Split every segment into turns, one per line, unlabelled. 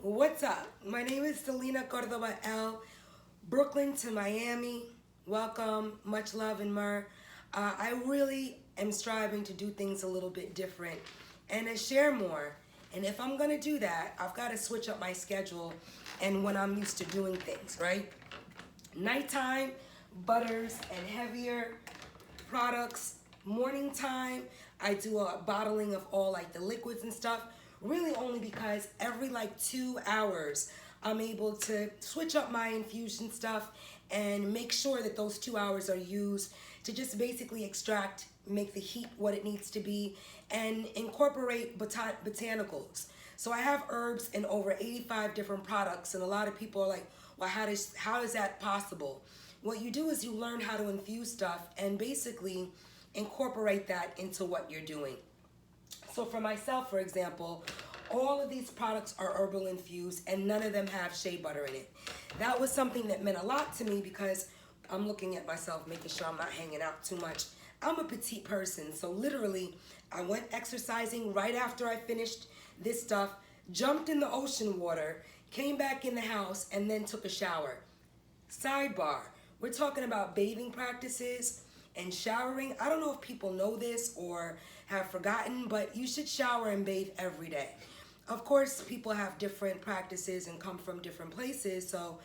What's up? My name is Selena Cordoba L. Brooklyn to Miami. Welcome. Much love and myrrh. I really am striving to do things a little bit different and to share more. And if I'm going to do that, I've got to switch up my schedule and when I'm used to doing things, right? Nighttime, butters and heavier products. Morning time, I do a bottling of all like the liquids and stuff. Really only because every like 2 hours, I'm able to switch up my infusion stuff and make sure that those 2 hours are used to just basically extract, make the heat what it needs to be, and incorporate botanicals. So I have herbs in over 85 different products, and a lot of people are like, well, how is that possible? What you do is you learn how to infuse stuff and basically incorporate that into what you're doing. So for myself, for example, all of these products are herbal infused and none of them have shea butter in it. That was something that meant a lot to me because I'm looking at myself, making sure I'm not hanging out too much. I'm a petite person, so literally I went exercising right after I finished this stuff, jumped in the ocean water, came back in the house, and then took a shower. Sidebar, we're talking about bathing practices and showering. I don't know if people know this or have forgotten, but you should shower and bathe every day. Of course, people have different practices and come from different places, so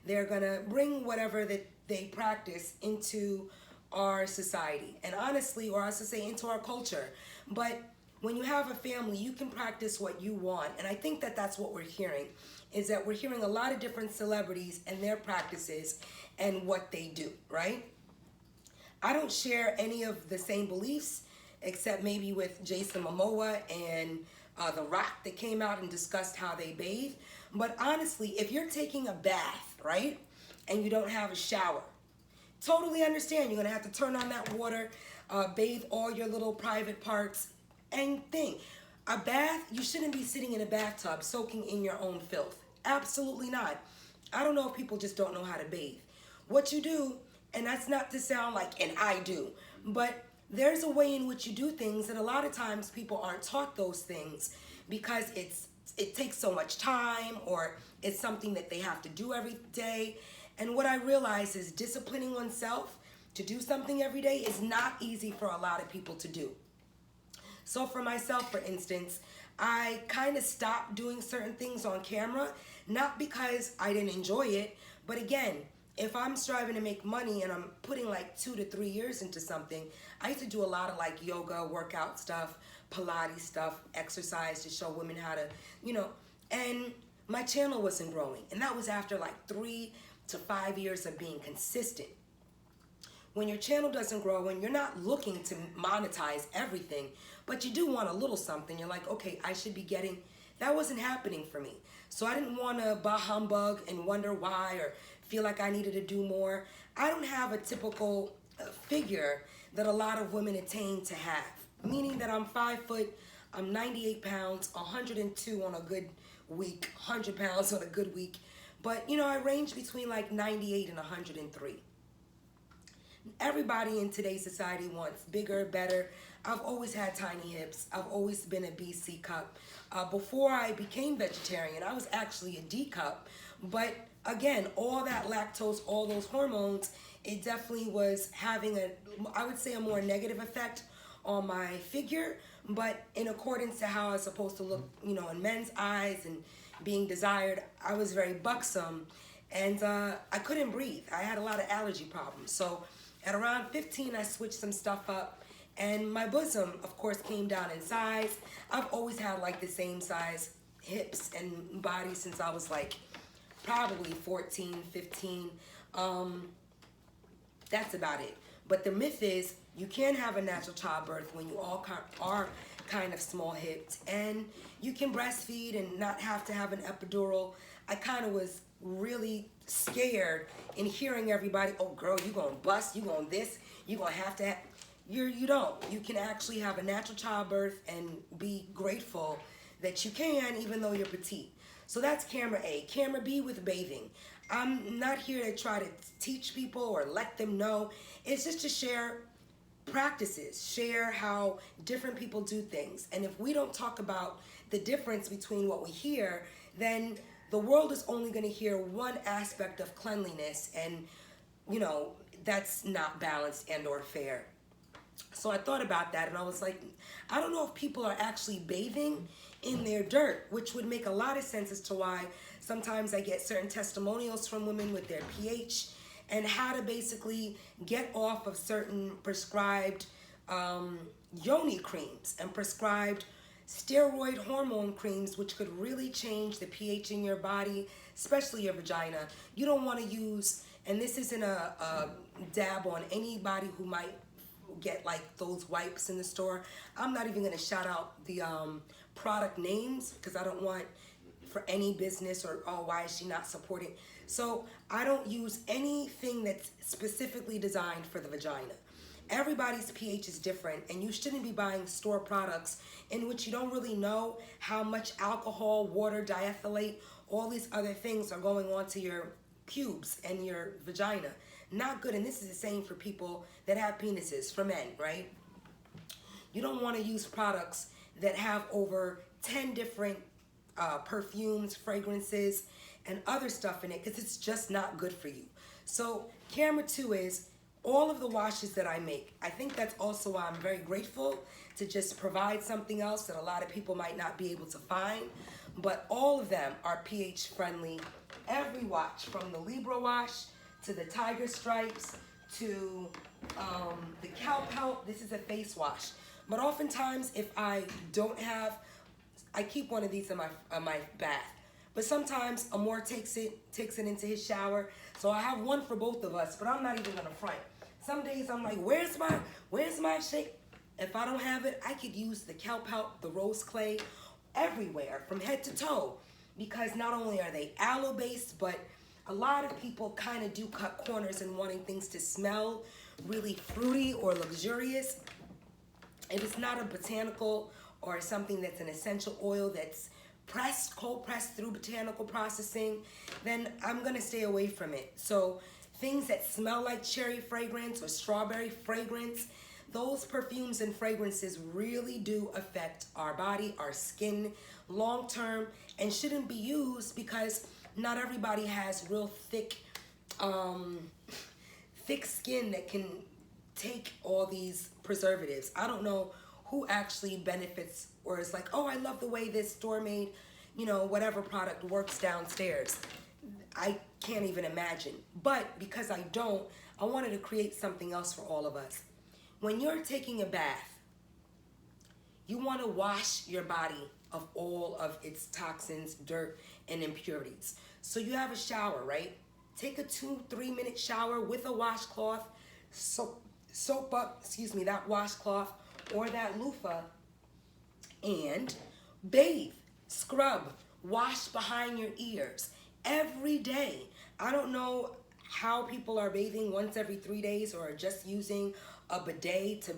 they're gonna bring whatever that they practice into our society, and honestly, or I should say into our culture. But when you have a family, you can practice what you want, and I think that that's what we're hearing, is that we're hearing a lot of different celebrities and their practices and what they do, right? I don't share any of the same beliefs, except maybe with Jason Momoa and The Rock that came out and discussed how they bathe. But honestly, if you're taking a bath, right, and you don't have a shower, totally understand. You're gonna have to turn on that water, bathe all your little private parts, and think. A bath, you shouldn't be sitting in a bathtub soaking in your own filth. Absolutely not. I don't know if people just don't know how to bathe. What you do, and that's not to sound like an I do, but there's a way in which you do things, and a lot of times people aren't taught those things because it takes so much time, or it's something that they have to do every day. And what I realize is disciplining oneself to do something every day is not easy for a lot of people to do. So for myself, for instance, I kind of stopped doing certain things on camera, not because I didn't enjoy it, but again, if I'm striving to make money and I'm putting like 2 to 3 years into something, I used to do a lot of like yoga, workout stuff, Pilates stuff, exercise to show women how to, and my channel wasn't growing. And that was after like 3 to 5 years of being consistent. When your channel doesn't grow and you're not looking to monetize everything, but you do want a little something, you're like, okay, I should be getting, that wasn't happening for me. So I didn't want to bah humbug and wonder why or feel like I needed to do more. I don't have a typical figure that a lot of women attain to have, meaning that I'm 5 foot, I'm 98 pounds, 102 on a good week, 100 pounds on a good week. But I range between like 98 and 103. Everybody in today's society wants bigger, better. I've always had tiny hips. I've always been a BC cup. Before I became vegetarian, I was actually a D cup. But again, all that lactose, all those hormones, it definitely was having I would say a more negative effect on my figure, but in accordance to how I was supposed to look, in men's eyes and being desired, I was very buxom, and I couldn't breathe. I had a lot of allergy problems. So at around 15, I switched some stuff up, and my bosom, of course, came down in size. I've always had like the same size hips and body since I was like probably 14, 15. That's about it. But the myth is you can have a natural childbirth when you all are kind of small hipped, and you can breastfeed and not have to have an epidural. I kind of was really scared in hearing everybody, oh girl, you gonna bust, you gonna this, you gonna have to you don't. You can actually have a natural childbirth and be grateful that you can, even though you're petite. So that's camera A. Camera B with bathing. I'm not here to try to teach people or let them know. It's just to share practices, share how different people do things. And if we don't talk about the difference between what we hear, then the world is only going to hear one aspect of cleanliness, and you know, that's not balanced and or fair. So I thought about that, and I was like, I don't know if people are actually bathing in their dirt, which would make a lot of sense as to why sometimes I get certain testimonials from women with their pH and how to basically get off of certain prescribed yoni creams and prescribed steroid hormone creams, which could really change the pH in your body, especially your vagina. You don't want to use, and this isn't a dab on anybody who might get like those wipes in the store. I'm not even going to shout out the product names because I don't want for any business or, oh, why is she not supporting? So I don't use anything that's specifically designed for the vagina. Everybody's pH is different, and you shouldn't be buying store products in which you don't really know how much alcohol, water, diethylate, all these other things are going on to your pubes and your vagina. Not good, and this is the same for people that have penises, for men, right? You don't want to use products that have over 10 different perfumes, fragrances, and other stuff in it, because it's just not good for you. So camera 2 is all of the washes that I make. I think that's also why I'm very grateful to just provide something else that a lot of people might not be able to find. But all of them are pH friendly. Every wash, from the Libra wash to the Tiger Stripes to the Cow Pelt. This is a face wash. But oftentimes, if I don't have, I keep one of these in my bath. But sometimes Amor takes it into his shower. So I have one for both of us, but I'm not even gonna front. Some days I'm like, where's my shake? If I don't have it, I could use the Cow Pelt, the rose clay, everywhere from head to toe, because not only are they aloe based, but a lot of people kind of do cut corners in wanting things to smell really fruity or luxurious. If it's not a botanical or something that's an essential oil that's pressed, cold pressed through botanical processing, then I'm gonna stay away from it. So things that smell like cherry fragrance or strawberry fragrance, those perfumes and fragrances really do affect our body, our skin long term, and shouldn't be used because not everybody has real thick skin that can take all these preservatives. I don't know who actually benefits or is like, oh, I love the way this store-made, you know, whatever product works downstairs. I can't even imagine. But because I don't, I wanted to create something else for all of us. When you're taking a bath, you want to wash your body of all of its toxins, dirt, and impurities. So you have a shower, right? Take a 2-3 minute shower with a washcloth, soap up, that washcloth or that loofah, and bathe, scrub, wash behind your ears every day. I don't know how people are bathing once every 3 days or just using a bidet to,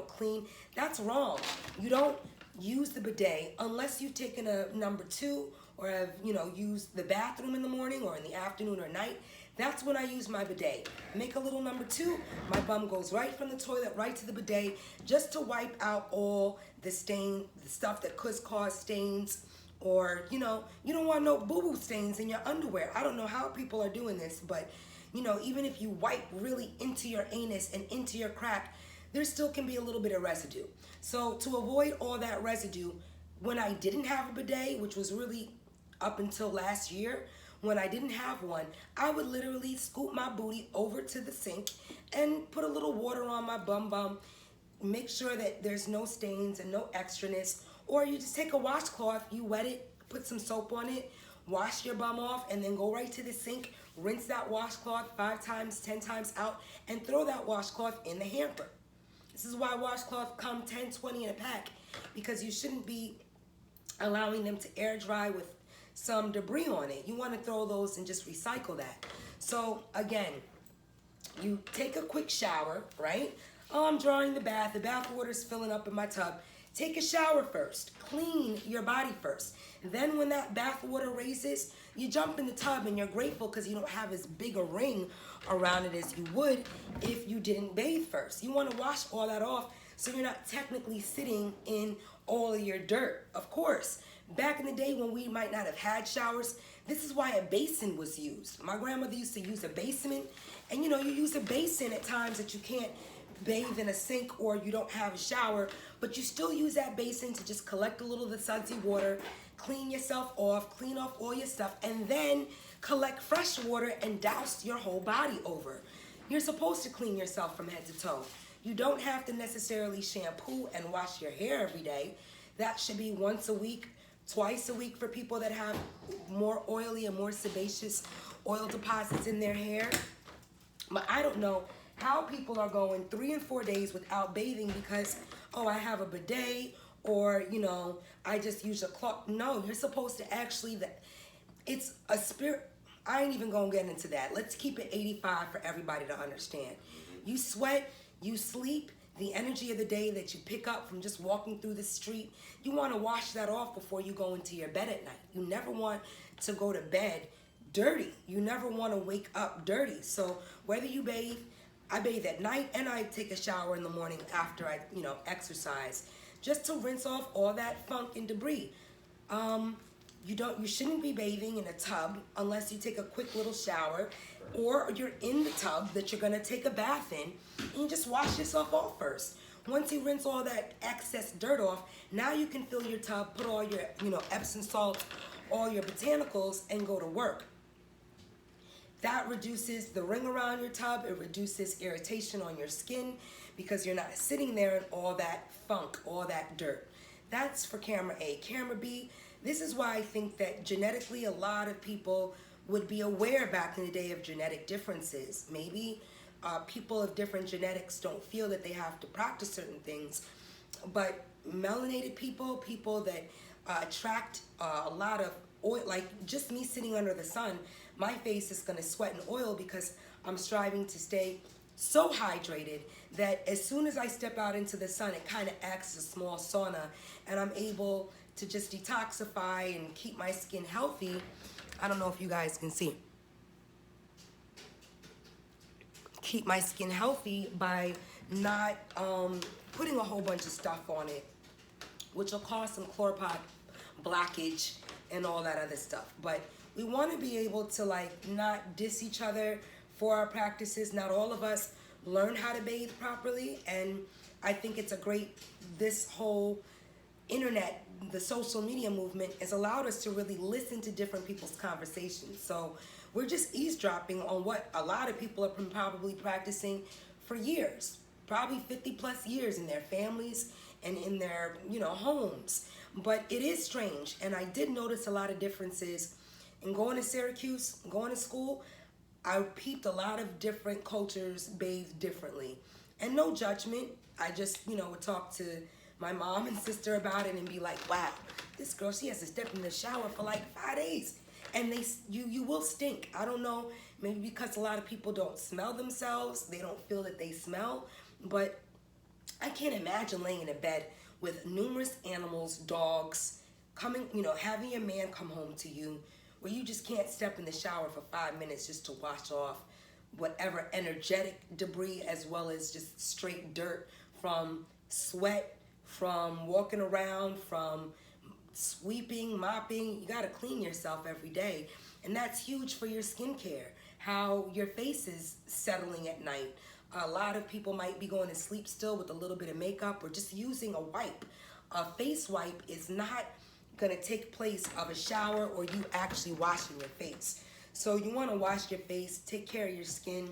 clean. That's wrong. You don't use the bidet unless you've taken a number 2 or have, used the bathroom in the morning or in the afternoon or night. That's when I use my bidet. Make a little number 2. My bum goes right from the toilet right to the bidet just to wipe out all the stain, the stuff that could cause stains, or, you don't want no boo-boo stains in your underwear. I don't know how people are doing this, but, even if you wipe really into your anus and into your crack, there still can be a little bit of residue. So to avoid all that residue, when I didn't have a bidet, which was really up until last year, when I didn't have one, I would literally scoop my booty over to the sink and put a little water on my bum, make sure that there's no stains and no extraness, or you just take a washcloth, you wet it, put some soap on it, wash your bum off, and then go right to the sink, rinse that washcloth 5 times, 10 times out, and throw that washcloth in the hamper. This is why washcloths come 10, 20 in a pack, because you shouldn't be allowing them to air dry with some debris on it. You want to throw those and just recycle that. So again, you take a quick shower, right? Oh, I'm drawing the bath water's filling up in my tub. Take a shower first, clean your body first. Then when that bath water raises, you jump in the tub and you're grateful because you don't have as big a ring around it as you would if you didn't bathe first. You want to wash all that off so you're not technically sitting in all of your dirt. Of course, back in the day when we might not have had showers, this is why a basin was used. My grandmother used to use a basin, and you know, you use a basin at times that you can't bathe in a sink or you don't have a shower, but you still use that basin to just collect a little of the sudsy water, clean yourself off, clean off all your stuff, and then collect fresh water and douse your whole body over. You're supposed to clean yourself from head to toe. You don't have to necessarily shampoo and wash your hair every day. That should be once a week, twice a week for people that have more oily and more sebaceous oil deposits in their hair. But I don't know how people are going 3 and 4 days without bathing because, oh, I have a bidet, or, you know, I just use a cloth. No, you're supposed to actually, it's a spirit. I ain't even gonna get into that. Let's keep it 85 for everybody to understand. You sweat, you sleep, the energy of the day that you pick up from just walking through the street, you wanna wash that off before you go into your bed at night. You never want to go to bed dirty. You never wanna wake up dirty. So whether you bathe, I bathe at night and I take a shower in the morning after I, you know, exercise, just to rinse off all that funk and debris. You shouldn't be bathing in a tub unless you take a quick little shower, or you're in the tub that you're gonna take a bath in, and you just wash yourself off first. Once you rinse all that excess dirt off, now you can fill your tub, put all your, you know, Epsom salts, all your botanicals, and go to work. That reduces the ring around your tub. It reduces irritation on your skin because you're not sitting there in all that funk, all that dirt. That's for camera A. Camera B, this is why I think that genetically a lot of people would be aware back in the day of genetic differences. Maybe people of different genetics don't feel that they have to practice certain things, but melanated people, people that attract a lot of oil, like just me sitting under the sun, my face is gonna sweat and oil because I'm striving to stay so hydrated that as soon as I step out into the sun, it kind of acts as a small sauna, and I'm able to just detoxify and keep my skin healthy. I don't know if you guys can see. Keep my skin healthy by not putting a whole bunch of stuff on it, which will cause some chloroplast blockage and all that other stuff. But we want to be able to like not diss each other for our practices. Not all of us learn how to bathe properly, and I think it's a great, this whole internet, the social media movement has allowed us to really listen to different people's conversations. So we're just eavesdropping on what a lot of people have been probably practicing for years, probably 50+ years in their families and in their, you know, homes. But it is strange, and I did notice a lot of differences in going to Syracuse, going to school. I peeped a lot of different cultures bathe differently, and no judgment. I just, you know, would talk to my mom and sister about it and be like, wow, this girl, she has to step in the shower for like 5 days, and you will stink. I don't know, maybe because a lot of people don't smell themselves, they don't feel that they smell, but I can't imagine laying in a bed with numerous animals, dogs, coming, you know, having a man come home to you where you just can't step in the shower for 5 minutes just to wash off whatever energetic debris as well as just straight dirt from sweat, from walking around, from sweeping, mopping. You gotta clean yourself every day. And that's huge for your skincare, how your face is settling at night. A lot of people might be going to sleep still with a little bit of makeup or just using a wipe. A face wipe is not gonna take place of a shower or you actually washing your face. So you wanna wash your face, take care of your skin,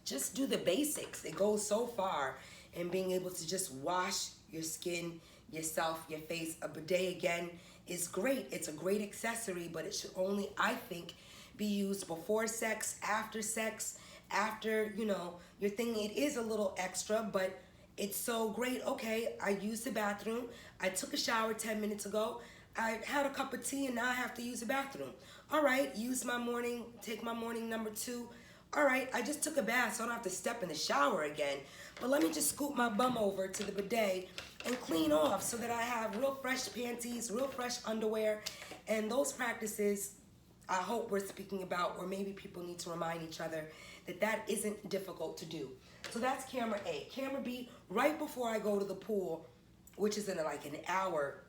just do the basics. It goes so far in being able to just wash your skin, yourself, your face. A bidet, again, is great. It's a great accessory, but it should only, I think, be used before sex, after, you know, your thing. It is a little extra, but it's so great. Okay, I used the bathroom. I took a shower 10 minutes ago. I had a cup of tea and now I have to use the bathroom. All right, use my morning, take my morning number 2. All right, I just took a bath, so I don't have to step in the shower again. But let me just scoop my bum over to the bidet and clean off so that I have real fresh panties, real fresh underwear. And those practices, I hope we're speaking about, or maybe people need to remind each other that that isn't difficult to do. So that's camera A. Camera B, right before I go to the pool, which is in like an hour,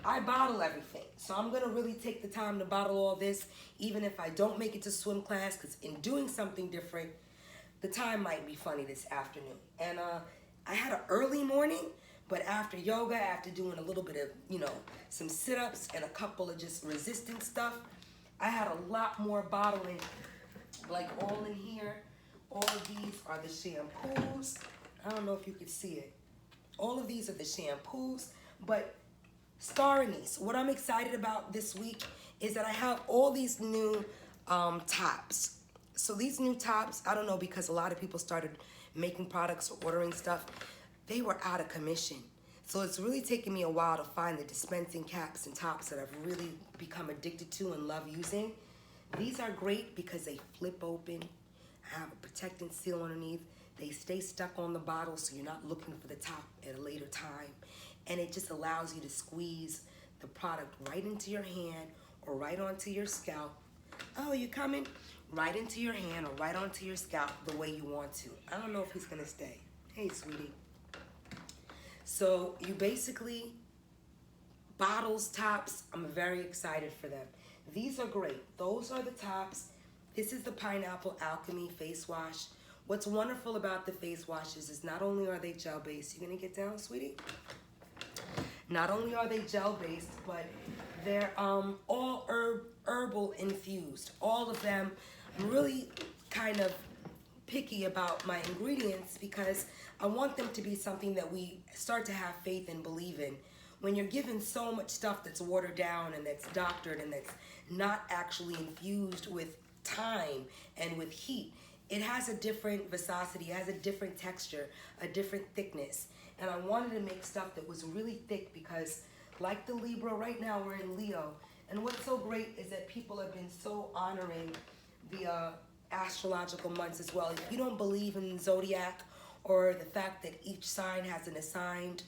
I bottle everything. So I'm gonna really take the time to bottle all this, even if I don't make it to swim class, because in doing something different, the time might be funny this afternoon. And I had an early morning, but after yoga, after doing a little bit of, some sit-ups and a couple of just resistance stuff, I had a lot more bottling, like all in here. All of these are the shampoos. I don't know if you could see it. All of these are the shampoos, but star anise. What I'm excited about this week is that I have all these new tops. So these new tops, I don't know, because a lot of people started making products or ordering stuff, they were out of commission. So it's really taken me a while to find the dispensing caps and tops that I've really become addicted to and love using. These are great because they flip open, have a protecting seal underneath. They stay stuck on the bottle so you're not looking for the top at a later time. And it just allows you to squeeze the product right into your hand or right onto your scalp. Oh, you coming? Right into your hand or right onto your scalp the way you want to. I don't know if he's gonna stay. Hey, sweetie. So you basically, bottles, tops, I'm very excited for them. These are great. Those are the tops. This is the Pineapple Alchemy face wash. What's wonderful about the face washes is not only are they gel-based, you gonna get down, sweetie? Not only are they gel-based, but they're all herbal infused. All of them. I'm really kind of picky about my ingredients because I want them to be something that we start to have faith and believe in. When you're given so much stuff that's watered down and that's doctored and that's not actually infused with time and with heat, it has a different viscosity, it has a different texture, a different thickness. And I wanted to make stuff that was really thick because, like the Libra, right now we're in Leo. And what's so great is that people have been so honoring the astrological months as well. If you don't believe in zodiac or the fact that each sign has an assigned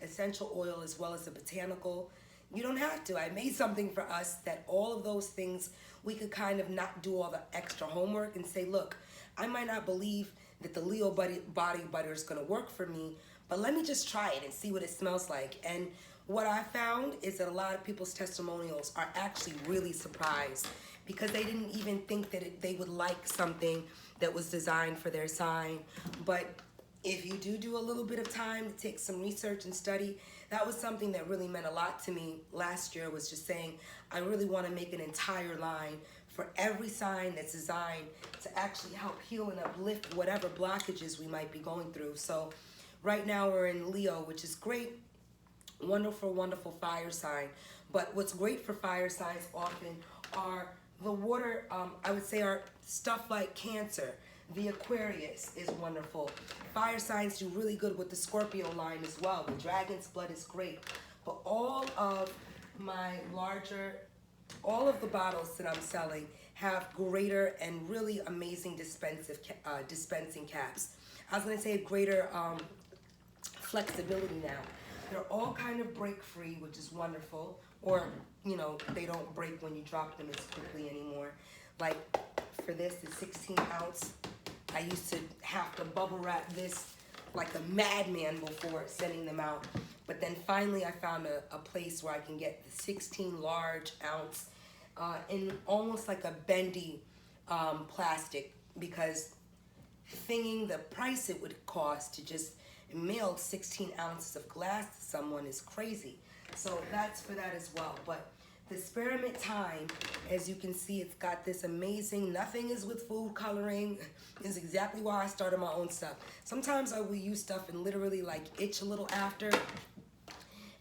essential oil as well as a botanical, you don't have to. I made something for us that all of those things, we could kind of not do all the extra homework and say, look, I might not believe that the Leo body butter is gonna work for me, but let me just try it and see what it smells like. And what I found is that a lot of people's testimonials are actually really surprised because they didn't even think that they would like something that was designed for their sign. But if you do a little bit of time to take some research and study, that was something that really meant a lot to me last year, was just saying, I really want to make an entire line for every sign that's designed to actually help heal and uplift whatever blockages we might be going through. So right now we're in Leo, which is great. Wonderful, wonderful fire sign. But what's great for fire signs often are the water, I would say, are stuff like Cancer. The Aquarius is wonderful. Fire signs do really good with the Scorpio line as well. The Dragon's Blood is great. But all of the bottles that I'm selling have greater and really amazing dispensing caps. I was gonna say greater flexibility now. They're all kind of break free, which is wonderful. Or, they don't break when you drop them as quickly anymore. Like for this, the 16 ounce, I used to have to bubble wrap this like a madman before sending them out. But then finally I found a place where I can get the 16 large ounce in almost like a bendy plastic, because thinking the price it would cost to just mail 16 ounces of glass to someone is crazy. So that's for that as well. But the Spearmint Thyme, as you can see, it's got this amazing, nothing is with food coloring. Is exactly why I started my own stuff. Sometimes I will use stuff and literally like itch a little after.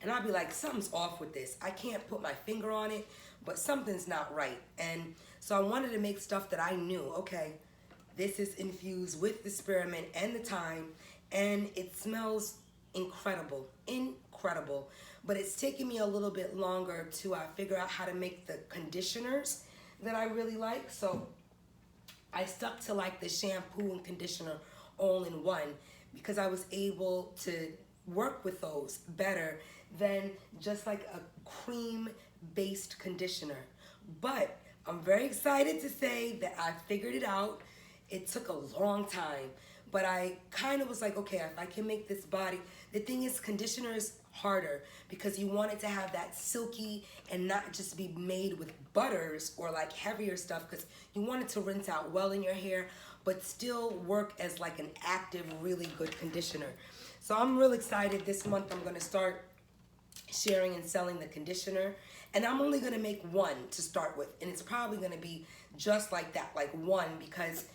And I'll be like, something's off with this. I can't put my finger on it, but something's not right. And so I wanted to make stuff that I knew, okay, this is infused with the spearmint and the thyme, and it smells incredible, incredible. But it's taken me a little bit longer to figure out how to make the conditioners that I really like. So I stuck to like the shampoo and conditioner all in one, because I was able to work with those better than just like a cream-based conditioner. But I'm very excited to say that I figured it out. It took a long time, but I kind of was like, okay, if I can make this body. The thing is, conditioners, harder because you want it to have that silky and not just be made with butters or like heavier stuff, because you want it to rinse out well in your hair but still work as like an active, really good conditioner. So I'm real excited. This month I'm going to start sharing and selling the conditioner, and I'm only going to make one to start with, and it's probably going to be just like that, like one, because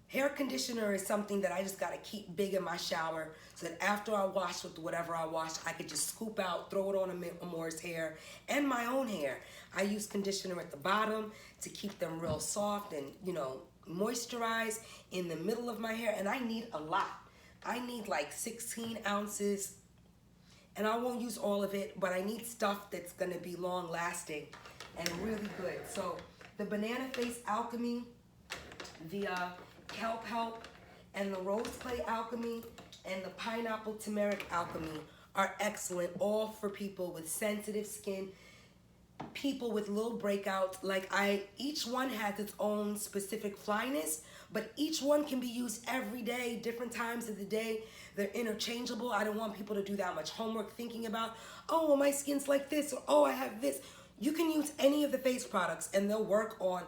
hair conditioner is something that I just got to keep big in my shower so that after I wash with whatever I wash, I could just scoop out, throw it on Amore's hair and my own hair. I use conditioner at the bottom to keep them real soft and, you know, moisturized in the middle of my hair, and I need a lot. I need like 16 ounces, and I won't use all of it, but I need stuff that's going to be long lasting and really good. So the Banana Face Alchemy, the Kelp Help, and the Rose Clay Alchemy, and the Pineapple Turmeric Alchemy are excellent, all for people with sensitive skin, people with little breakouts. Like each one has its own specific flyness, but each one can be used every day, different times of the day. They're interchangeable. I don't want people to do that much homework thinking about, oh, well, my skin's like this, or oh, I have this. You can use any of the face products and they'll work on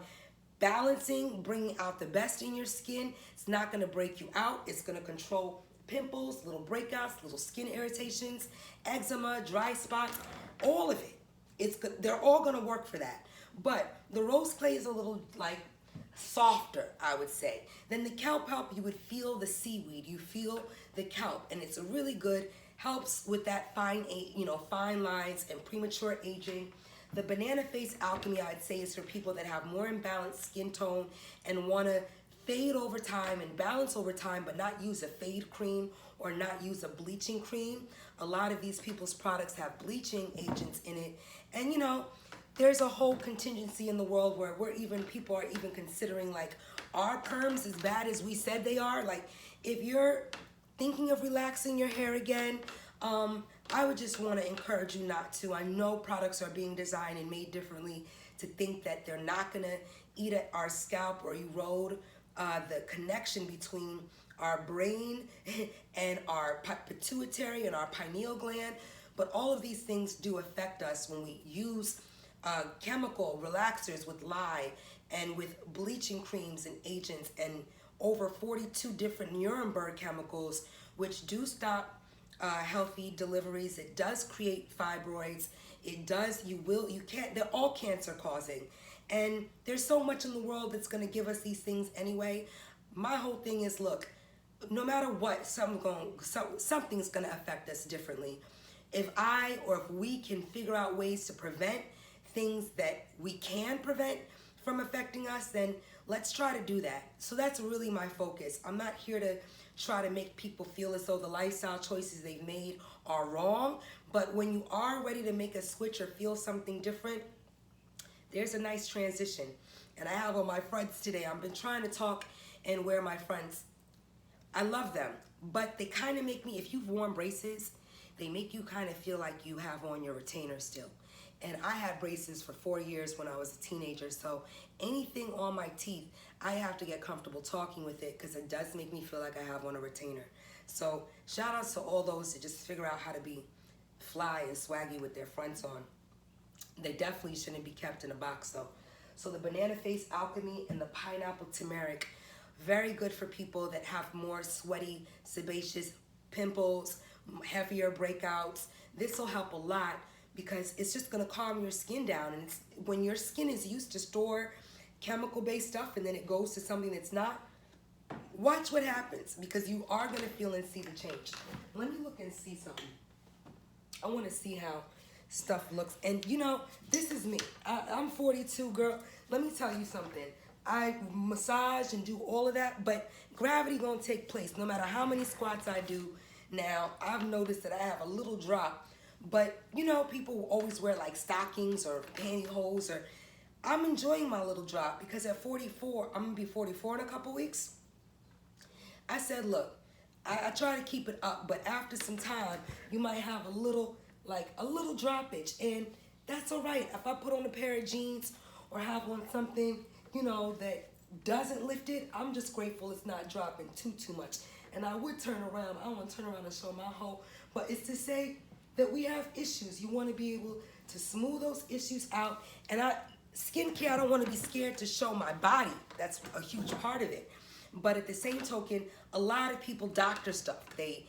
balancing, bringing out the best in your skin. It's not going to break you out. It's going to control pimples, little breakouts, little skin irritations, eczema, dry spots, all of it. They're all going to work for that. But the Rose Clay is a little like softer, I would say. Then the Kelp Help, you would feel the seaweed, you feel the kelp, and it's a really good, helps with that fine lines and premature aging. The Banana Face Alchemy, I'd say, is for people that have more imbalanced skin tone and want to fade over time and balance over time, but not use a fade cream or not use a bleaching cream. A lot of these people's products have bleaching agents in it, and you know, there's a whole contingency in the world where people are even considering, like, are perms as bad as we said they are? Like, if you're thinking of relaxing your hair again, I would just want to encourage you not to. I know products are being designed and made differently to think that they're not going to eat at our scalp or erode the connection between our brain and our pituitary and our pineal gland. But all of these things do affect us when we use chemical relaxers with lye and with bleaching creams and agents and over 42 different Nuremberg chemicals, which do stop healthy deliveries. It does create fibroids. It does, they're all cancer causing. And there's so much in the world that's going to give us these things anyway. My whole thing is, look, no matter what, something's going to affect us differently. If we can figure out ways to prevent things that we can prevent from affecting us, then let's try to do that. So that's really my focus. I'm not here to try to make people feel as though the lifestyle choices they've made are wrong, but when you are ready to make a switch or feel something different, there's a nice transition. And I have on my fronts today. I've been trying to talk and wear my fronts. I love them, but they kind of make me, if you've worn braces, they make you kind of feel like you have on your retainer still. And I had braces for 4 years when I was a teenager, so anything on my teeth, I have to get comfortable talking with it because it does make me feel like I have on a retainer. So shout out to all those that just figure out how to be fly and swaggy with their fronts on. They definitely shouldn't be kept in a box though. So the Banana Face Alchemy and the Pineapple Turmeric, very good for people that have more sweaty, sebaceous pimples, heavier breakouts. This will help a lot because it's just going to calm your skin down. And when your skin is used to store chemical-based stuff and then it goes to something that's not, watch what happens, because you are going to feel and see the change. Let me look and see something. I want to see how stuff looks. And you know, this is me. I'm 42, girl. Let me tell you something. I massage and do all of that, but gravity gonna take place no matter how many squats I do. Now, I've noticed that I have a little drop, but you know, people always wear like stockings or pantyhose, or I'm enjoying my little drop because at 44, I'm gonna be 44 in a couple weeks. I said, look, I try to keep it up, but after some time, you might have a little droppage, and that's all right. If I put on a pair of jeans or have on something, you know, that doesn't lift it, I'm just grateful it's not dropping too much. And I would turn around. I don't want to turn around and show my hoe, but it's to say that we have issues. You want to be able to smooth those issues out. And skincare, I don't want to be scared to show my body. That's a huge part of it. But at the same token, a lot of people doctor stuff. They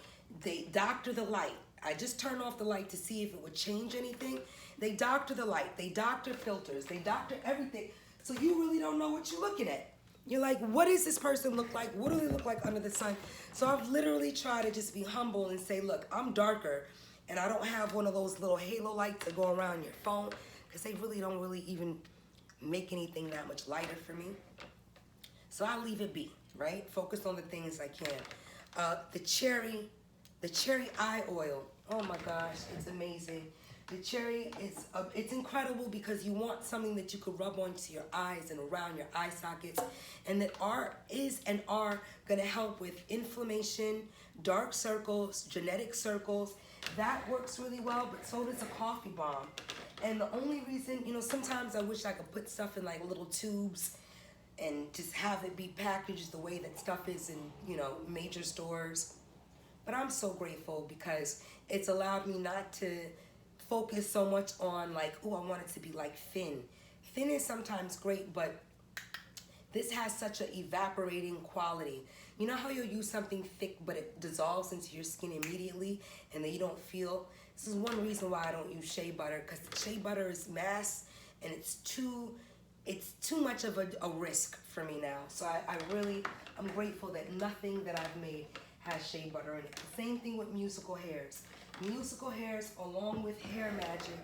doctor the light. I just turn off the light to see if it would change anything. They doctor the light. They doctor filters. They doctor everything. So you really don't know what you're looking at. You're like, what does this person look like? What do they look like under the sun? So I've literally tried to just be humble and say, look, I'm darker, and I don't have one of those little halo lights that go around your phone, because they really don't even make anything that much lighter for me. So I leave it be, right? Focus on the things I can. The cherry eye oil. Oh my gosh, it's amazing. The cherry is it's incredible because you want something that you could rub onto your eyes and around your eye sockets, and that are going to help with inflammation, dark circles, genetic circles. That works really well, but so does a coffee bomb. And the only reason, sometimes I wish I could put stuff in like little tubes and just have it be packaged the way that stuff is in, major stores. But I'm so grateful because it's allowed me not to focus so much on like, oh, I want it to be like thin. Thin is sometimes great, but this has such an evaporating quality. You know how you'll use something thick, but it dissolves into your skin immediately and then you don't feel? This is one reason why I don't use shea butter, because shea butter is mass and it's too much of a risk for me now. So I'm grateful that nothing that I've made has shea butter in it. The same thing with musical hairs. Musical hairs along with hair magic.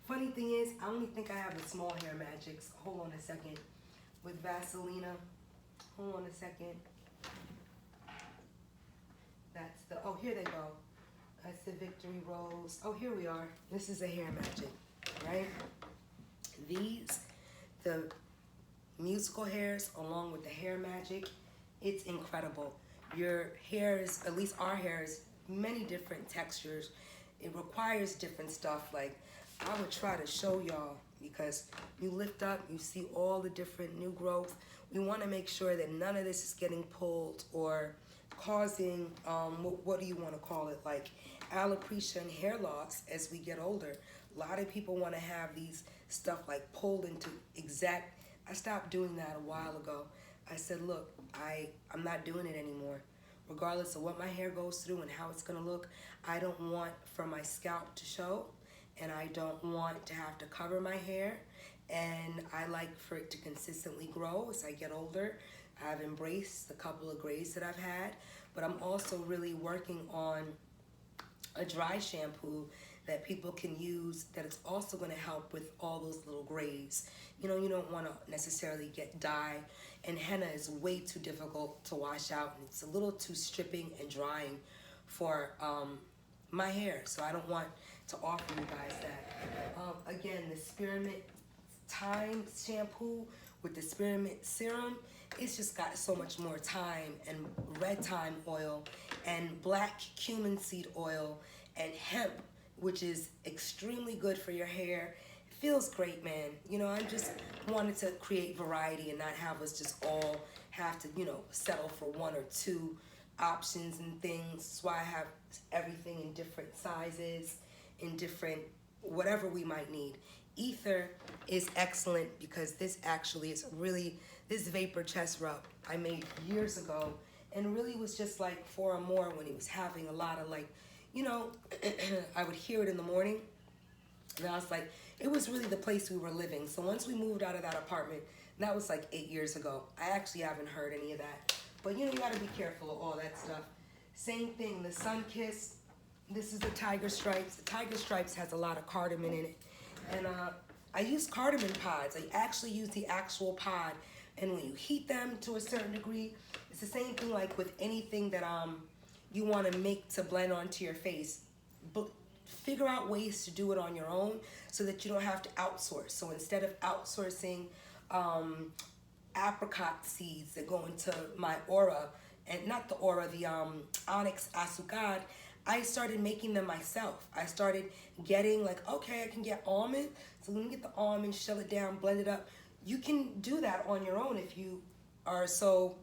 Funny thing is, I only think I have the small hair magics. Hold on a second. With Vaselina. Hold on a second. That's the, oh, here they go. That's the Victory Rose. Oh, here we are. This is a hair magic, right? The musical hairs along with the hair magic, it's incredible. Your hair is, at least our hair is many different textures. It requires different stuff. Like, I would try to show y'all because you lift up, you see all the different new growth. We want to make sure that none of this is getting pulled or causing, what do you want to call it, like alopecia and hair loss as we get older. A lot of people want to have these stuff like pulled into exact. I stopped doing that a while ago. I said, look, I'm not doing it anymore. Regardless of what my hair goes through and how it's going to look, I don't want for my scalp to show, and I don't want to have to cover my hair, and I like for it to consistently grow as I get older. I've embraced the couple of grays that I've had, but I'm also really working on a dry shampoo that people can use that it's also going to help with all those little grays. You don't want to necessarily get dye, and henna is way too difficult to wash out, and it's a little too stripping and drying for my hair, so I don't want to offer you guys that. Again, the Spearmint Thyme shampoo with the Spearmint Serum, it's just got so much more thyme and red thyme oil and black cumin seed oil and hemp, which is extremely good for your hair. It feels great, man. I just wanted to create variety and not have us just all have to, settle for one or two options and things. That's why I have everything in different sizes, in different whatever we might need. Ether is excellent because this actually is really, this vapor chest rub I made years ago and really was just like for a more when he was having a lot of like, I would hear it in the morning and I was like, it was really the place we were living. So once we moved out of that apartment, that was like 8 years ago. I actually haven't heard any of that. But you gotta be careful of all that stuff. Same thing, the Sun Kiss. This is the Tiger Stripes. The Tiger Stripes has a lot of cardamom in it. And I use cardamom pods. I actually use the actual pod. And when you heat them to a certain degree, it's the same thing like with anything that you want to make to blend onto your face. But figure out ways to do it on your own so that you don't have to outsource. So instead of outsourcing apricot seeds that go into my aura, and not the aura, the onyx asucad, I started making them myself. I started getting like, okay, I can get almond. So let me get the almond, shell it down, blend it up. You can do that on your own if you are so,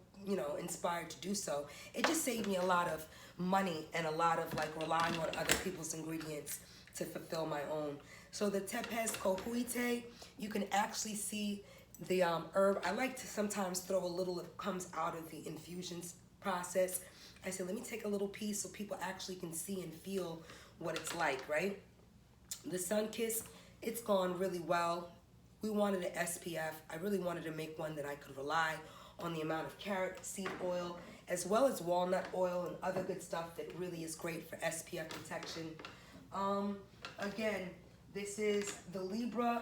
inspired to do so. It just saved me a lot of money and a lot of like relying on other people's ingredients. to fulfill my own. So the Tepes Cohuite, you can actually see the herb. I like to sometimes throw a little that comes out of the infusions process. I said, let me take a little piece so people actually can see and feel what it's like, right? The Sun Kiss, it's gone really well. We wanted an SPF. I really wanted to make one that I could rely on the amount of carrot seed oil, as well as walnut oil and other good stuff that really is great for SPF protection. Again, this is the Libra,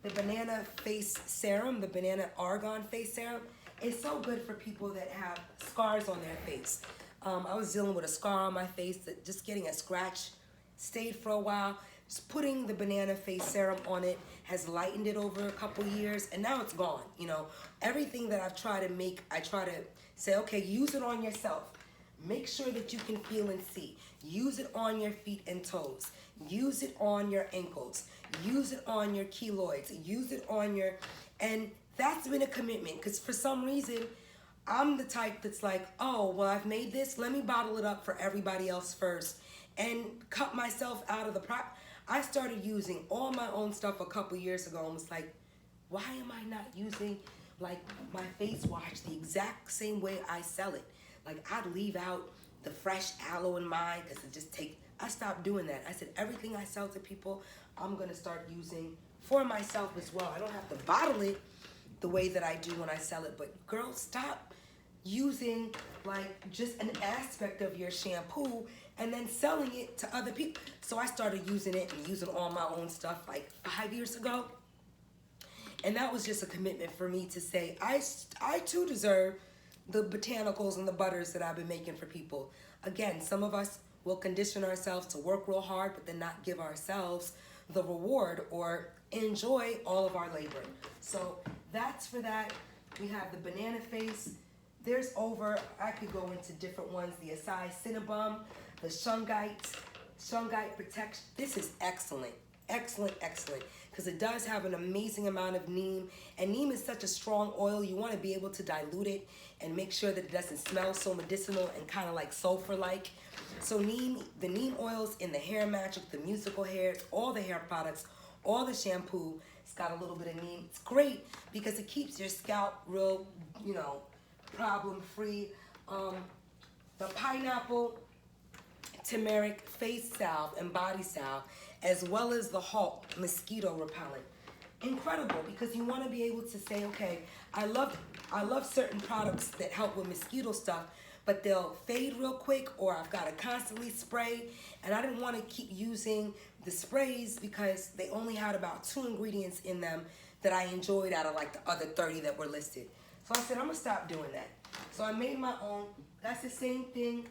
the banana face serum, the banana argon face serum. It's so good for people that have scars on their face. I was dealing with a scar on my face that just getting a scratch stayed for a while. Just putting the banana face serum on it has lightened it over a couple years, and now it's gone. You know, everything that I've tried to make, I try to say, okay, use it on yourself. Make sure that you can feel and see. Use it on your feet and toes. Use it on your ankles. Use it on your keloids. Use it on your, and that's been a commitment, because for some reason, I'm the type that's like, oh, well, I've made this. Let me bottle it up for everybody else first and cut myself out of the I started using all my own stuff a couple years ago and was like, why am I not using like my face wash the exact same way I sell it? Like, I'd leave out the fresh aloe in mine because it just takes, I stopped doing that. I said, everything I sell to people, I'm going to start using for myself as well. I don't have to bottle it the way that I do when I sell it, but girls, stop using like just an aspect of your shampoo and then selling it to other people. So I started using it and using all my own stuff like 5 years ago. And that was just a commitment for me to say, I too deserve the botanicals and the butters that I've been making for people. Again, some of us will condition ourselves to work real hard, but then not give ourselves the reward or enjoy all of our labor. So that's for that. We have the banana face. There's I could go into different ones. The Acai Cinnabum, the Shungite Protection. This is excellent, excellent, excellent, because it does have an amazing amount of neem. And neem is such a strong oil, you want to be able to dilute it and make sure that it doesn't smell so medicinal and kind of like sulfur-like. So the neem oils in the Hair Magic, the musical hairs, all the hair products, all the shampoo, it's got a little bit of neem. It's great because it keeps your scalp real, you know, problem-free. The pineapple turmeric face salve and body salve, as well as the Hulk mosquito repellent. Incredible, because you want to be able to say, okay, I love certain products that help with mosquito stuff, but they'll fade real quick, or I've got to constantly spray, and I didn't want to keep using the sprays because they only had about 2 ingredients in them that I enjoyed out of like the other 30 that were listed. So I said, I'm gonna stop doing that. So I made my own. That's the same thing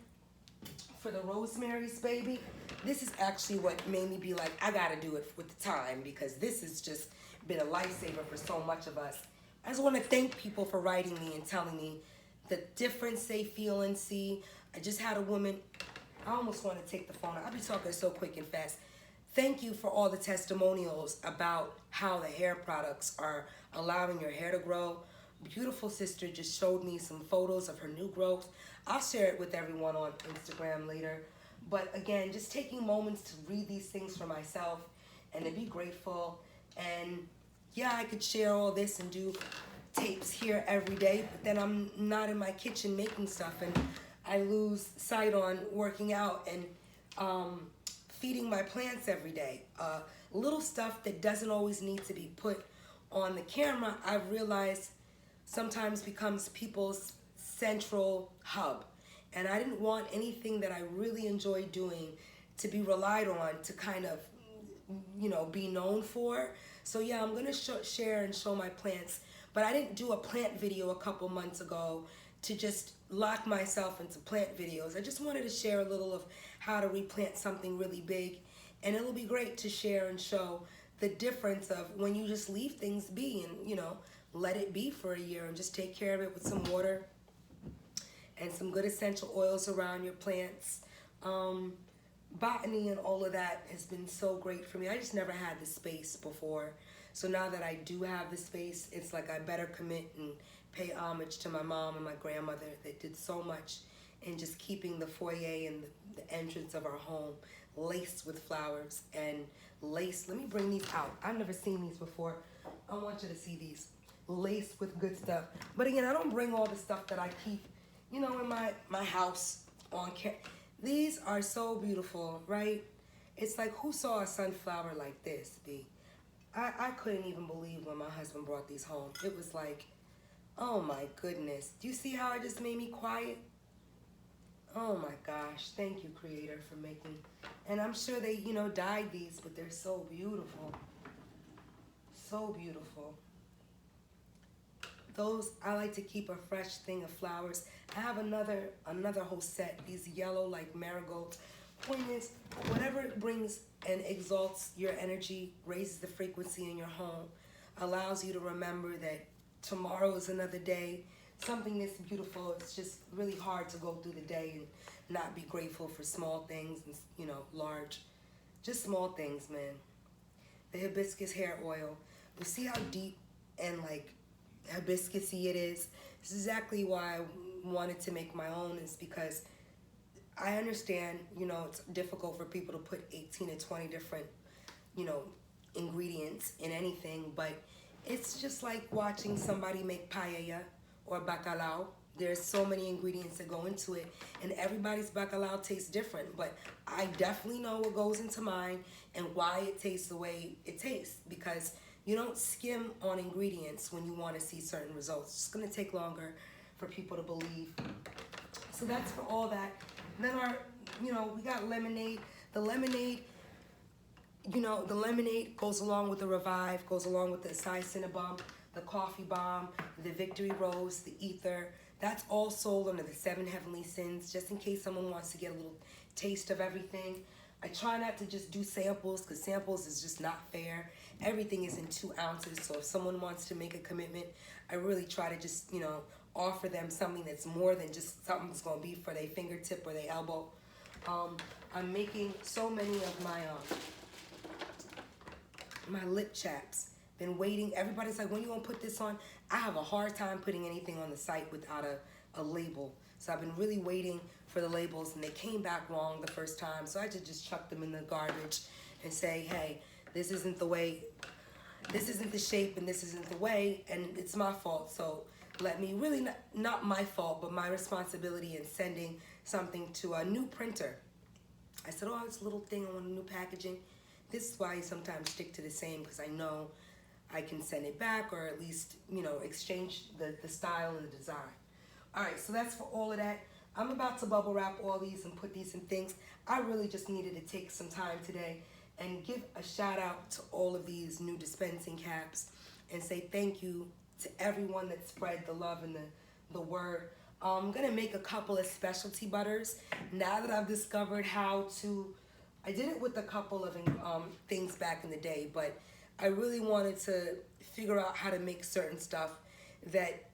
for the Rosemary's Baby. This is actually what made me be like, I gotta do it with the time, because this has just been a lifesaver for so much of us. I just wanna thank people for writing me and telling me the difference they feel and see. I just had a woman, I almost wanna take the phone. I'll be talking so quick and fast. Thank you for all the testimonials about how the hair products are allowing your hair to grow. Beautiful sister just showed me some photos of her new growth. I'll share it with everyone on Instagram later. But again, just taking moments to read these things for myself and to be grateful. And yeah, I could share all this and do tapes here every day, but then I'm not in my kitchen making stuff, and I lose sight on working out and feeding my plants every day. Little stuff that doesn't always need to be put on the camera, I've realized sometimes becomes people's central hub. And I didn't want anything that I really enjoy doing to be relied on to kind of, you know, be known for. So yeah, I'm gonna share and show my plants, but I didn't do a plant video a couple months ago to just lock myself into plant videos. I just wanted to share a little of how to replant something really big, and it'll be great to share and show the difference of when you just leave things be and, you know, let it be for a year and just take care of it with some water and some good essential oils around your plants. Botany and all of that has been so great for me. I just never had the space before. So now that I do have the space, it's like I better commit and pay homage to my mom and my grandmother that did so much in just keeping the foyer and the entrance of our home laced with flowers and lace. Let me bring these out. I've never seen these before. I want you to see these. Laced with good stuff. But again, I don't bring all the stuff that I keep, you know, in my house on camera. These are so beautiful, right? It's like, who saw a sunflower like this, B? I couldn't even believe when my husband brought these home. It was like, oh my goodness. Do you see how it just made me quiet? Oh my gosh. Thank you, Creator, for making. And I'm sure they, you know, dyed these, but they're so beautiful. So beautiful. Those, I like to keep a fresh thing of flowers. I have another whole set, these yellow like marigolds. Point is, whatever it brings and exalts your energy, raises the frequency in your home, allows you to remember that tomorrow is another day. Something that's beautiful. It's just really hard to go through the day and not be grateful for small things and, you know, large, just small things, man. The Hibiscus Hair Oil. You see how deep and like hibiscusy it is? This is exactly why I wanted to make my own, is because I understand, you know, it's difficult for people to put 18 to 20 different, you know, ingredients in anything, but it's just like watching somebody make paella or bacalao. There's so many ingredients that go into it, and everybody's bacalao tastes different, but I definitely know what goes into mine and why it tastes the way it tastes, because you don't skim on ingredients when you want to see certain results. It's going to take longer for people to believe. So that's for all that. Then our, you know, we got lemonade. The lemonade, you know, the lemonade goes along with the Revive, goes along with the Acai Cinnabon, the Coffee Bomb, the Victory Rose, the Ether. That's all sold under the 7 Heavenly Sins, just in case someone wants to get a little taste of everything. I try not to just do samples, because samples is just not fair. Everything is in 2 ounces, so if someone wants to make a commitment, I really try to just, you know, offer them something that's more than just something that's going to be for their fingertip or their elbow. I'm making so many of my lip chaps. Been waiting. Everybody's like, when you going to put this on? I have a hard time putting anything on the site without a label. So I've been really waiting for the labels, and they came back wrong the first time. So I just chuck them in the garbage and say, hey, this isn't the way, this isn't the shape, and this isn't the way, and it's my fault. So let me, really not my fault, but my responsibility in sending something to a new printer. I said, oh, it's a little thing, I want a new packaging. This is why I sometimes stick to the same, because I know I can send it back, or at least, you know, exchange the style and the design. All right, so that's for all of that. I'm about to bubble wrap all these and put these in things. I really just needed to take some time today and give a shout out to all of these new dispensing caps and say thank you to everyone that spread the love and the word. I'm gonna make a couple of specialty butters now that I've discovered how to. I did it with a couple of things back in the day, but I really wanted to figure out how to make certain stuff that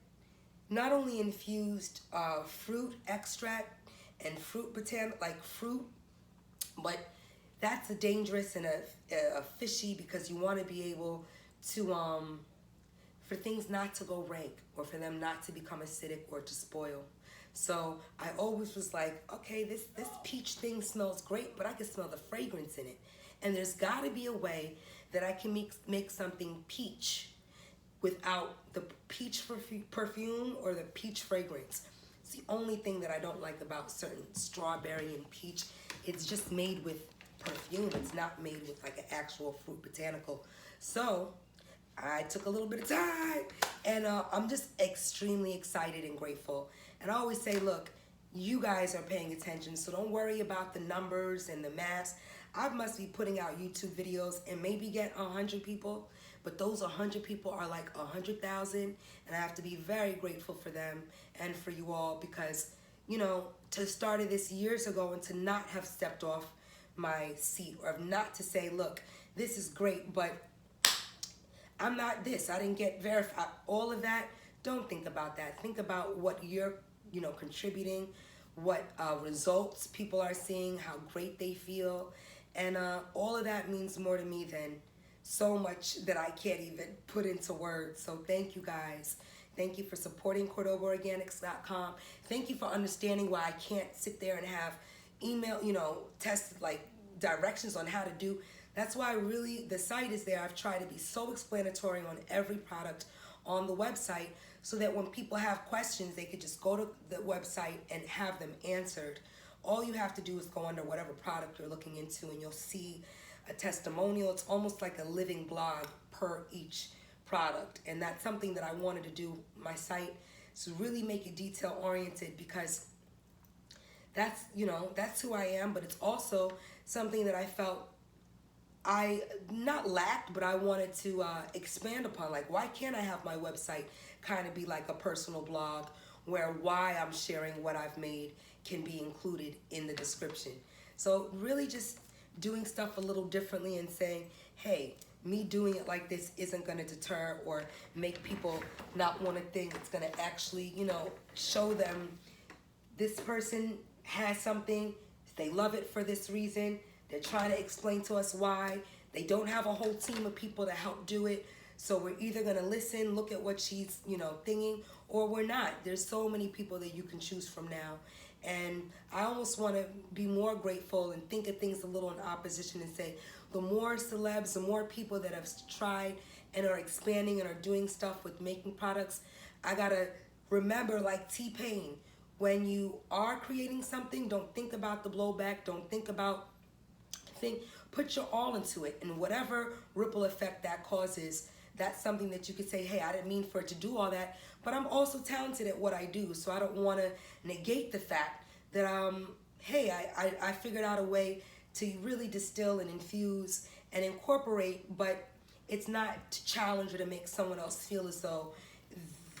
not only infused fruit extract and fruit like fruit, but that's a dangerous and a fishy, because you want to be able to for things not to go rank, or for them not to become acidic or to spoil. So I always was like, okay, this peach thing smells great, but I can smell the fragrance in it. And there's got to be a way that I can make something peach without the peach perfume or the peach fragrance. It's the only thing that I don't like about certain strawberry and peach. It's just made with perfume. It's not made with like an actual fruit botanical. So I took a little bit of time, and I'm just extremely excited and grateful. And I always say, look, you guys are paying attention, so don't worry about the numbers and the maths. I must be putting out YouTube videos and maybe get 100 people, but those 100 people are like 100,000, and I have to be very grateful for them and for you all, because, you know, to started this years ago and to not have stepped off my seat, or not to say, look, this is great, but I'm not this, I didn't get verified, all of that. Don't think about that. Think about what you're, you know, contributing, what results people are seeing, how great they feel. And all of that means more to me than so much that I can't even put into words. So thank you guys. Thank you for supporting CordobaOrganics.com. Thank you for understanding why I can't sit there and have email, you know, tested, like directions on how to do. That's why really the site is there. I've tried to be so explanatory on every product on the website so that when people have questions, they could just go to the website and have them answered. All you have to do is go under whatever product you're looking into and you'll see a testimonial. It's almost like a living blog per each product. And that's something that I wanted to do my site, to really make it detail oriented, because that's, you know, that's who I am, but it's also something that I felt I not lacked, but I wanted to expand upon. Like, why can't I have my website kind of be like a personal blog where why I'm sharing what I've made can be included in the description? So really just doing stuff a little differently and saying, hey, me doing it like this isn't going to deter or make people not want to think. It's going to actually, you know, show them this person has something, they love it for this reason. They're trying to explain to us why. They don't have a whole team of people to help do it. So we're either going to listen, look at what she's, you know, thinking, or we're not. There's so many people that you can choose from now. And I almost want to be more grateful and think of things a little in opposition and say, the more celebs, the more people that have tried and are expanding and are doing stuff with making products, I got to remember, like T-Pain, when you are creating something, don't think about the blowback, don't think about put your all into it, and whatever ripple effect that causes, that's something that you could say, hey, I didn't mean for it to do all that, but I'm also talented at what I do, so I don't want to negate the fact that hey, I figured out a way to really distill and infuse and incorporate, but it's not to challenge or to make someone else feel as though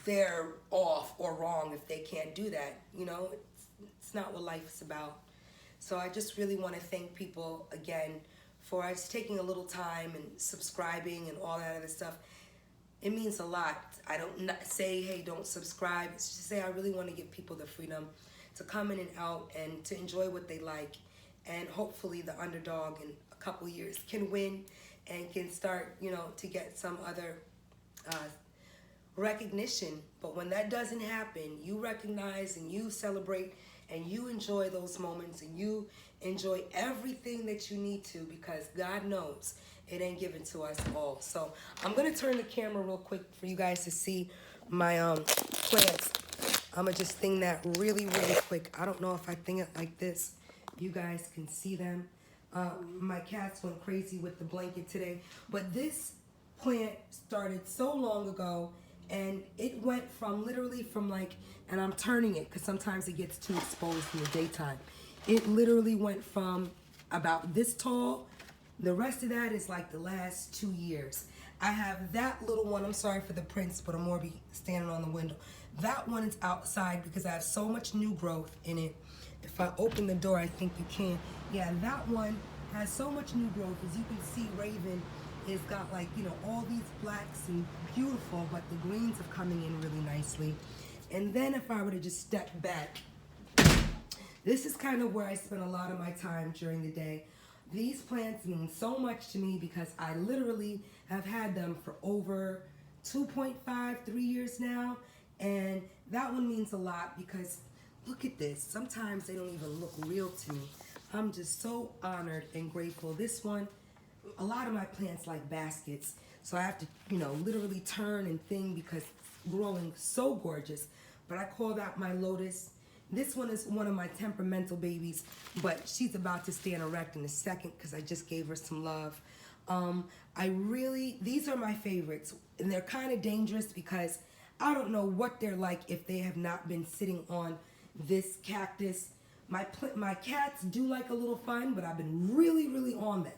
they're off or wrong if they can't do that. You know, it's not what life is about. So I just really want to thank people again for us taking a little time and subscribing and all that other stuff. It means a lot. I don't say, hey, don't subscribe. It's just say I really want to give people the freedom to come in and out and to enjoy what they like. And hopefully the underdog in a couple years can win and can start, you know, to get some other recognition. But when that doesn't happen, you recognize and you celebrate and you enjoy those moments and you enjoy everything that you need to, because God knows it ain't given to us all. So I'm gonna turn the camera real quick for you guys to see my plants. I'm gonna just thing that really quick. I don't know if I thing it like this, you guys can see them. My cats went crazy with the blanket today, but this plant started so long ago, and it went from literally from like, and I'm turning it because sometimes it gets too exposed in the daytime. It literally went from about this tall. The rest of that is like the last 2 years. I have that little one. I'm sorry for the prints, but I'm more be standing on the window. That one is outside because I have so much new growth in it. If I open the door, I think you can. Yeah, that one has so much new growth. As you can see, Raven has got like, you know, all these blacks and beautiful, but the greens are coming in really nicely. And then if I were to just step back, this is kind of where I spend a lot of my time during the day. These plants mean so much to me because I literally have had them for over 2.5, 3 years now. And that one means a lot because look at this. Sometimes they don't even look real to me. I'm just so honored and grateful. This one, a lot of my plants like baskets. So I have to, you know, literally turn and thing because it's growing so gorgeous. But I call that my lotus. This one is one of my temperamental babies, but she's about to stand erect in a second because I just gave her some love. These are my favorites, and they're kind of dangerous because I don't know what they're like if they have not been sitting on this cactus. My cats do like a little fun, but I've been really on them.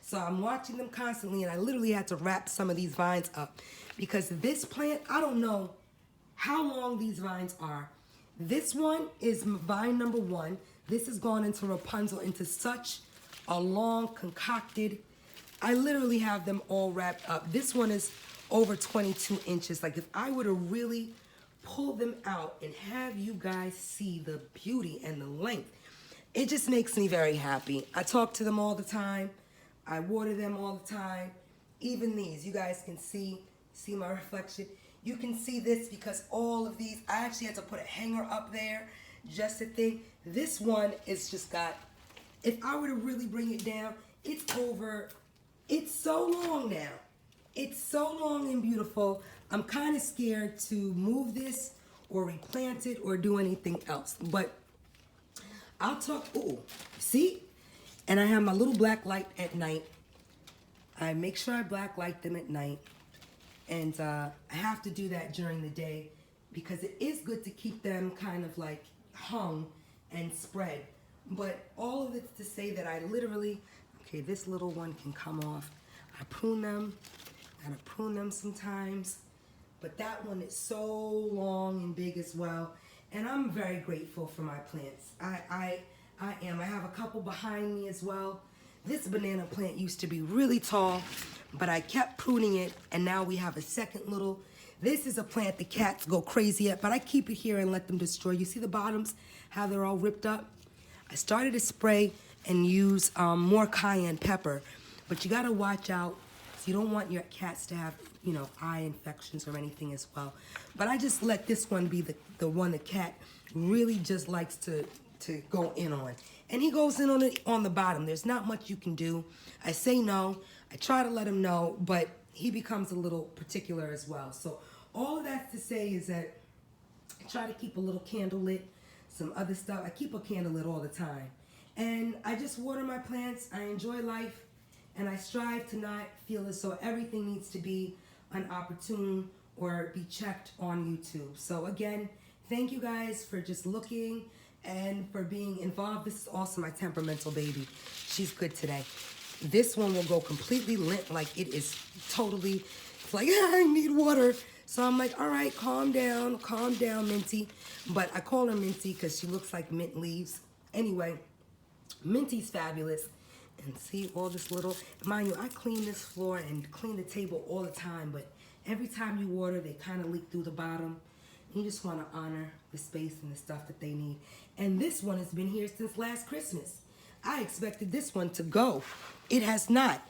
So I'm watching them constantly, and I literally had to wrap some of these vines up because this plant, I don't know how long these vines are. This one is vine number 1. This has gone into Rapunzel, into such a long concocted, I literally have them all wrapped up. This one is over 22 inches. Like if I were to really pull them out and have you guys see the beauty and the length, it just makes me very happy. I talk to them all the time. I water them all the time. Even these, you guys can see my reflection. You can see this because all of these, I actually had to put a hanger up there just to think. This one is just got if I were to really bring it down, it's so long now. It's so long and beautiful. I'm kind of scared to move this or replant it or do anything else. But I'll talk, ooh, see? And I have my little black light at night. I make sure I black light them at night. And I have to do that during the day because it is good to keep them kind of like hung and spread. But all of it's to say that I literally, okay, this little one can come off. I prune them. I gotta prune them sometimes. But that one is so long and big as well. And I'm very grateful for my plants. I am. I have a couple behind me as well. This banana plant used to be really tall, but I kept pruning it, and now we have a second little. This is a plant the cats go crazy at, but I keep it here and let them destroy. You see the bottoms, how they're all ripped up? I started to spray and use more cayenne pepper, but you gotta watch out. So you don't want your cats to have, you know, eye infections or anything as well. But I just let this one be the one the cat really just likes to go in on. And he goes in on it on the bottom. There's not much you can do. I say no. I try to let him know, but he becomes a little particular as well. So all of that to say is that I try to keep a little candle lit, some other stuff. I keep a candle lit all the time. And I just water my plants. I enjoy life. And I strive to not feel as though everything needs to be an opportune or be checked on YouTube. So again, thank you guys for just looking and for being involved. This is also my temperamental baby. She's good today. This one will go completely limp, like it is totally, it's like, I need water. So I'm like, all right, calm down, Minty. But I call her Minty because she looks like mint leaves. Anyway, Minty's fabulous. And see all this little, mind you, I clean this floor and clean the table all the time, but every time you water, they kind of leak through the bottom. You just want to honor the space and the stuff that they need. And this one has been here since last Christmas. I expected this one to go. It has not.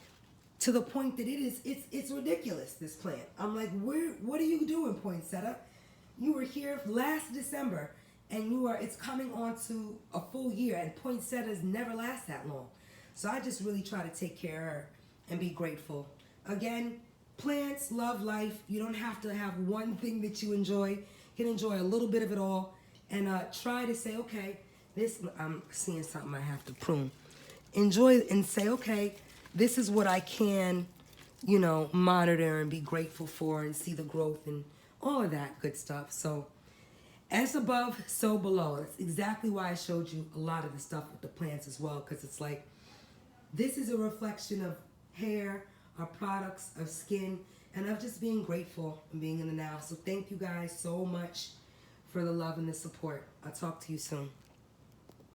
To the point that it's ridiculous, this plant. I'm like, what are you doing, poinsettia? You were here last December, and it's coming on to a full year, and poinsettias never last that long. So I just really try to take care of her and be grateful. Again, plants, love life. You don't have to have one thing that you enjoy. You can enjoy a little bit of it all. And try to say, okay, I'm seeing something I have to prune. Enjoy and say, okay, this is what I can, you know, monitor and be grateful for and see the growth and all of that good stuff. So as above, so below. That's exactly why I showed you a lot of the stuff with the plants as well, because it's like, this is a reflection of hair, our products, of skin, and of just being grateful and being in the now. So thank you guys so much for the love and the support. I'll talk to you soon.